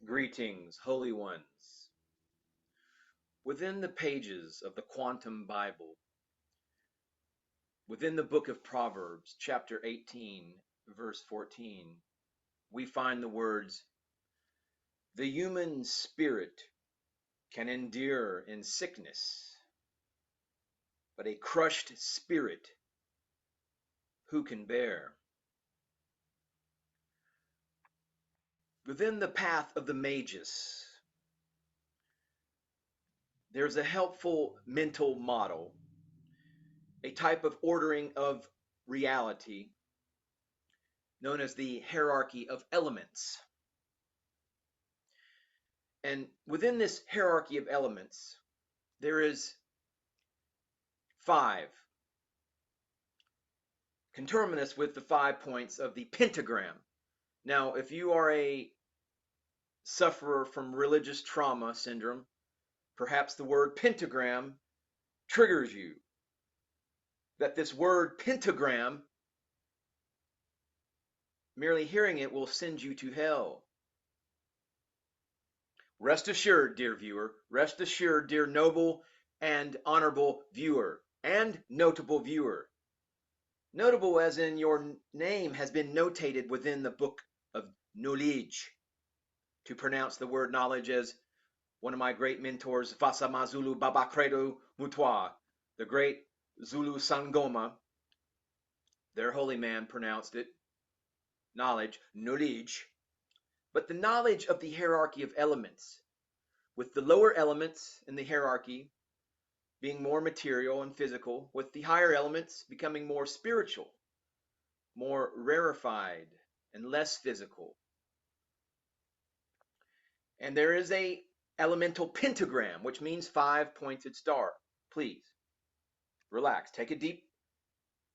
Greetings, holy ones. Within the pages of the Quantum Bible, within the book of Proverbs, chapter 18, verse 14, we find the words, "The human spirit can endure in sickness, but a crushed spirit who can bear?" Within the path of the Magus, there's a helpful mental model, a type of ordering of reality known as the hierarchy of elements. And within this hierarchy of elements, there is 5, conterminous with the 5 points of the pentagram. Now, if you are a sufferer from religious trauma syndrome, perhaps the word pentagram triggers you. That this word pentagram, merely hearing it will send you to hell. Rest assured, dear viewer, rest assured, dear noble and honorable viewer, and notable viewer. Notable as in your name has been notated within the book of knowledge. To pronounce the word knowledge as one of my great mentors, Fasama Zulu Babakredo Mutwa, the great Zulu Sangoma, their holy man pronounced it, knowledge, knowledge. But the knowledge of the hierarchy of elements, with the lower elements in the hierarchy being more material and physical, with the higher elements becoming more spiritual, more rarefied, and less physical. And there is a elemental pentagram, which means 5 pointed star. Please relax, take a deep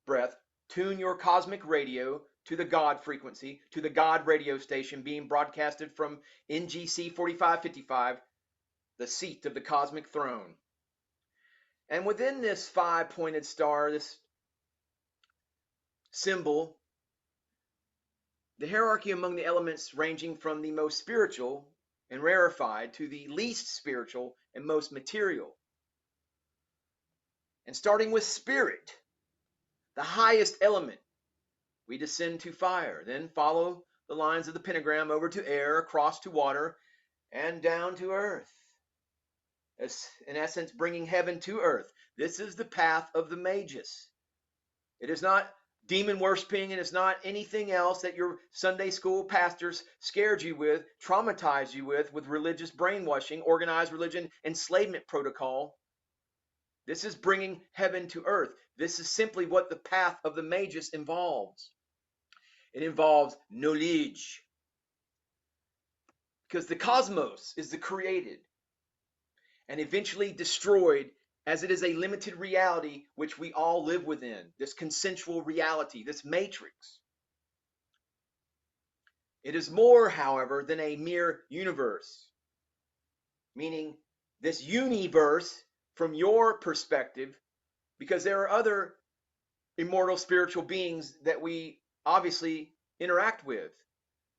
breath, tune your cosmic radio to the God frequency, to the God radio station being broadcasted from NGC 4555, the seat of the cosmic throne. And within this 5 pointed star, this symbol, the hierarchy among the elements ranging from the most spiritual and rarefied to the least spiritual and most material. And starting with spirit, the highest element, we descend to fire, then follow the lines of the pentagram over to air, across to water, and down to earth. As in essence, bringing heaven to earth. This is the path of the Magus. It is not demon worshiping, and it's not anything else that your Sunday school pastors scared you with, traumatized you with religious brainwashing, organized religion, enslavement protocol. This is bringing heaven to earth. This is simply what the path of the Magus involves. It involves knowledge. Because the cosmos is the created and eventually destroyed, as it is a limited reality which we all live within, this consensual reality, this matrix. It is more, however, than a mere universe, meaning this universe from your perspective, because there are other immortal spiritual beings that we obviously interact with.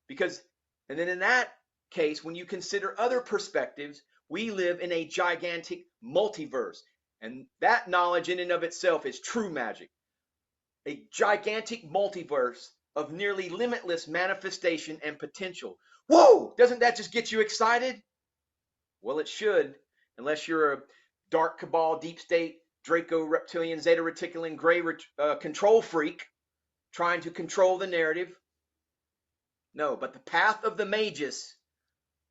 And then in that case, when you consider other perspectives, we live in a gigantic multiverse. And that knowledge in and of itself is true magic. A gigantic multiverse of nearly limitless manifestation and potential. Whoa! Doesn't that just get you excited? Well, it should, unless you're a dark cabal, deep state, Draco reptilian, Zeta reticulan, gray control freak trying to control the narrative. No, but the path of the Magus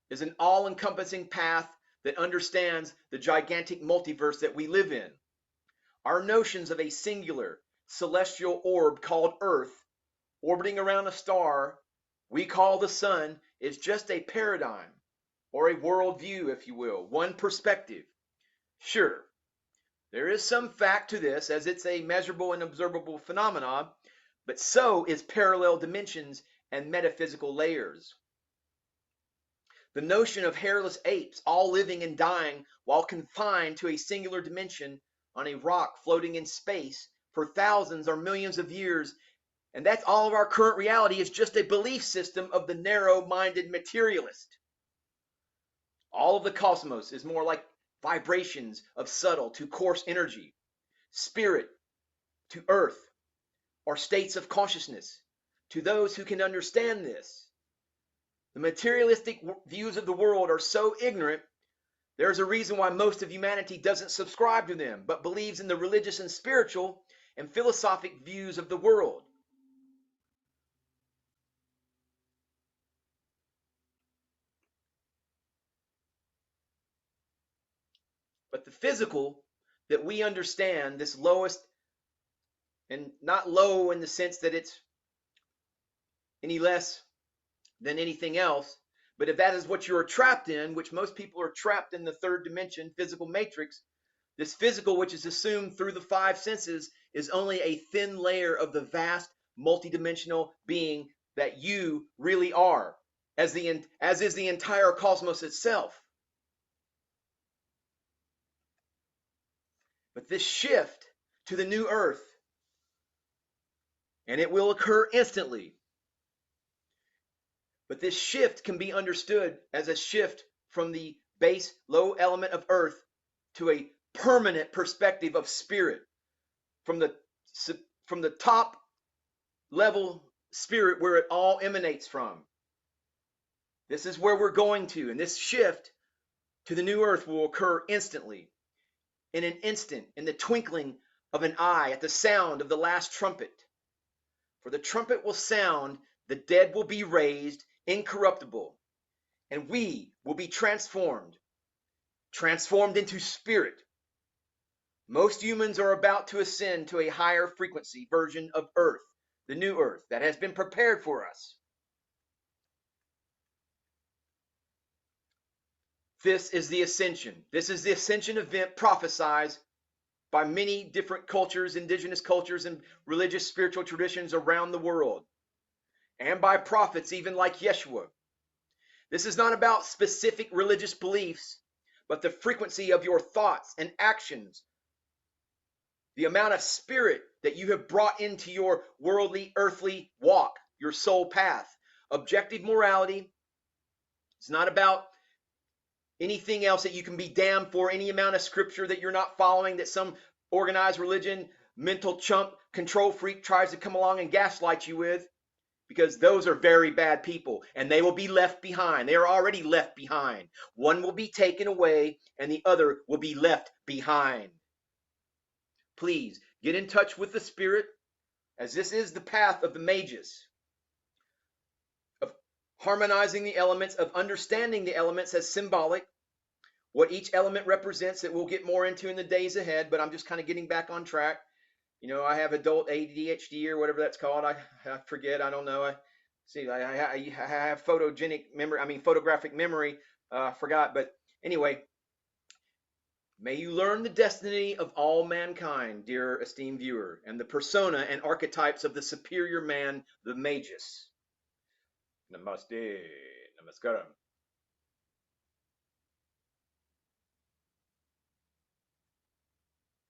is an all-encompassing path that understands the gigantic multiverse that we live in. Our notions of a singular celestial orb called Earth, orbiting around a star we call the sun, is just a paradigm, or a worldview, if you will, one perspective. Sure, there is some fact to this, as it's a measurable and observable phenomenon, but so is parallel dimensions and metaphysical layers. The notion of hairless apes all living and dying while confined to a singular dimension on a rock floating in space for thousands or millions of years, and that's all of our current reality, is just a belief system of the narrow-minded materialist. All of the cosmos is more like vibrations of subtle to coarse energy, spirit to earth, or states of consciousness. To those who can understand this, the materialistic views of the world are so ignorant. There's a reason why most of humanity doesn't subscribe to them, but believes in the religious and spiritual and philosophic views of the world. But the physical that we understand, this lowest, and not low in the sense that it's any less than anything else, but if that is what you are trapped in, which most people are trapped in the third dimension, physical matrix, this physical, which is assumed through the five senses, is only a thin layer of the vast multidimensional being that you really are, as is the entire cosmos itself. But this shift to the new earth, and it will occur instantly, but this shift can be understood as a shift from the base low element of earth to a permanent perspective of spirit, from the top level spirit where it all emanates from. This is where we're going to, and this shift to the new earth will occur instantly, in an instant, in the twinkling of an eye, at the sound of the last trumpet. For the trumpet will sound, the dead will be raised incorruptible, and we will be transformed into spirit. Most humans are about to ascend to a higher frequency version of earth, the new earth that has been prepared for us. This is the ascension. This is the ascension event prophesied by many different cultures, indigenous cultures, and religious spiritual traditions around the world, and by prophets even like Yeshua. This is not about specific religious beliefs, but the frequency of your thoughts and actions, the amount of spirit that you have brought into your worldly, earthly walk, your soul path. Objective morality. It's not about anything else that you can be damned for, any amount of scripture that you're not following, that some organized religion, mental chump, control freak tries to come along and gaslight you with, because those are very bad people, and they will be left behind. They are already left behind. One will be taken away, and the other will be left behind. Please get in touch with the spirit, as this is the path of the mages, of harmonizing the elements, of understanding the elements as symbolic, what each element represents, that we'll get more into in the days ahead, but I'm just kind of getting back on track. You know, I have adult ADHD or whatever that's called. I forget. I don't know. I have photographic memory. I forgot. But anyway, may you learn the destiny of all mankind, dear esteemed viewer, and the persona and archetypes of the superior man, the Magus. Namaste. Namaskaram.